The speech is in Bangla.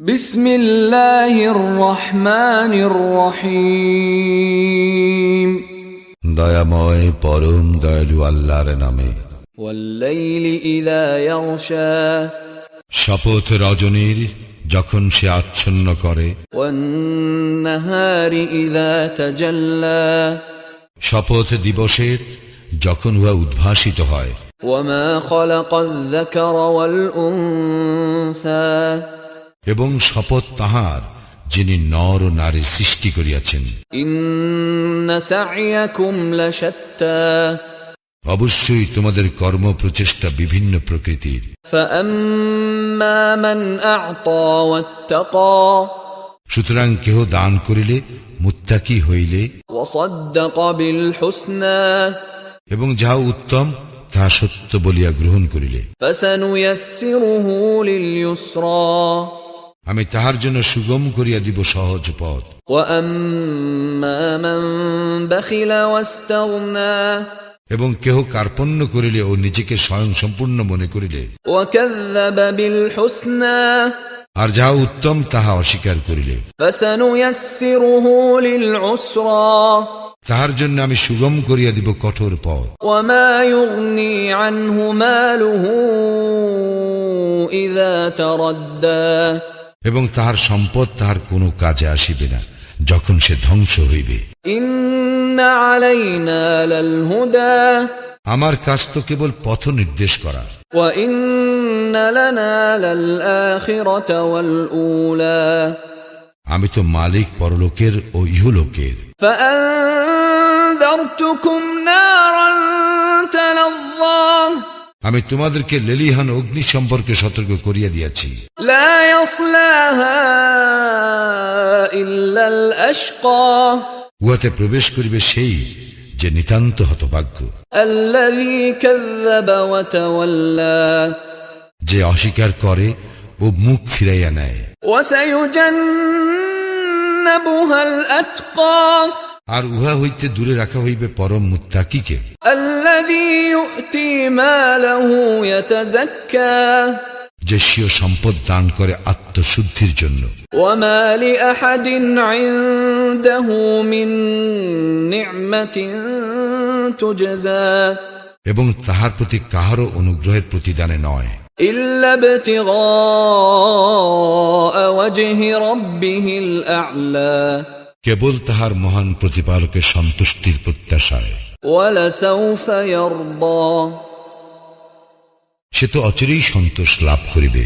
বিসমিল্লাহির রহমানির রহিম। দয়াময় পরম দয়ালু আল্লাহর নামে। ওয়াল্লাইলি ইযা ইয়াগশা, শপথ রজনীর যখন সে আচ্ছন্ন করে। ওয়ান-নাহারি ইযা তাজাল্লা, শপথ দিবসের যখন উহা উদ্ভাসিত হয়। ওয়ামা খালাকায-যাকারা ওয়াল-উনসা, এবং শপথ তাহার যিনি নর ও নারী সৃষ্টি করিয়াছেন। ইন্না সা'য়াকুম লাশাত্তা, অবশ্যই তোমাদের কর্ম প্রচেষ্টা বিভিন্ন প্রকৃতির। ফাআম্মা মান আ'তা ওয়াত্তাকা, সুতরাং কেহ দান করিলে, মুত্তাকি হইলে, ওয়াসাদ্দাকা বিল হুসনা, এবং যাহা উত্তম তাহা সত্য বলিয়া গ্রহণ করিলে, ফাসানুয়াসসিরুহু লিল ইউসরা, আমি তাহার জন্য সুগম করিয়া দিব সহজ পথ। ওয়াআম্মা মান বাখিলা ওয়াস্তাগনা, এবং কেহ কার্পণ্য করিলে ও নিজেকে স্বয়ং সম্পূর্ণ মনে করিলে, ওয়াকাযযাবা বিল হুসনা, আর যাহা উত্তম তাহা অস্বীকার করিলে, ফাসানুয়াসসিরুহু লিল উসরা, তাহার জন্য আমি সুগম করিয়া দিব কঠোর পথ। ওয়ামা ইউগনি আনহু মালুহু ইযা তারাদ্দা, এবং তাহার সম্পদ তাহার কোনো কাজে আসিবে না যখন সে ধ্বংস হইবে। ইন্না আলাইনা লাল হুদা, আমার কাজ তো কেবল পথ নির্দেশ করা। ওয়া ইন্না লানা লাল আখিরাতা ওয়াল উলা, আমি তো মালিক পরলোকের ও ইহলোকের। ফাআনযারতুকুম নারান তালাযযা, আমি তোমাদেরকে লেলিহান অগ্নি সম্পর্কে সতর্ক করিয়া দিয়াছি। লা ইয়াসলাহা ইল্লাল আশকা, উহাতে প্রবেশ করিবে সেই যে নিতান্ত হতভাগ্য, আল্লাযী কাযযাবা ওয়া তাওয়াল্লা, যে অস্বীকার করে ও মুখ ফিরাইয়া নেয়। ওয়া সায়ুজান্নাবুহাল আতকা, আর উহা হইতে দূরে রাখা হইবে পরম মুত্তাকিকে, আল্লাযী ইউতি মালাহু ইয়াতাযাক্কা, যে স্বীয় সম্পদ দান করে আত্মশুদ্ধির জন্য। ওয়া মা লিআহাদিন ইনদাহু মিন নি'মাতিন তুজজা, এবং তাহার প্রতি কাহারও অনুগ্রহের প্রতিদানে নয়, ইল্লা ইবতিগা ওয়াজহি রাব্বিহিল আ'লা, কেবল তাহার মহান প্রতিপালকের সন্তুষ্টির প্রত্যাশায়। ওয়ালাসাউফা ইয়ারদা, সে তো অচিরেই সন্তোষ লাভ করিবে।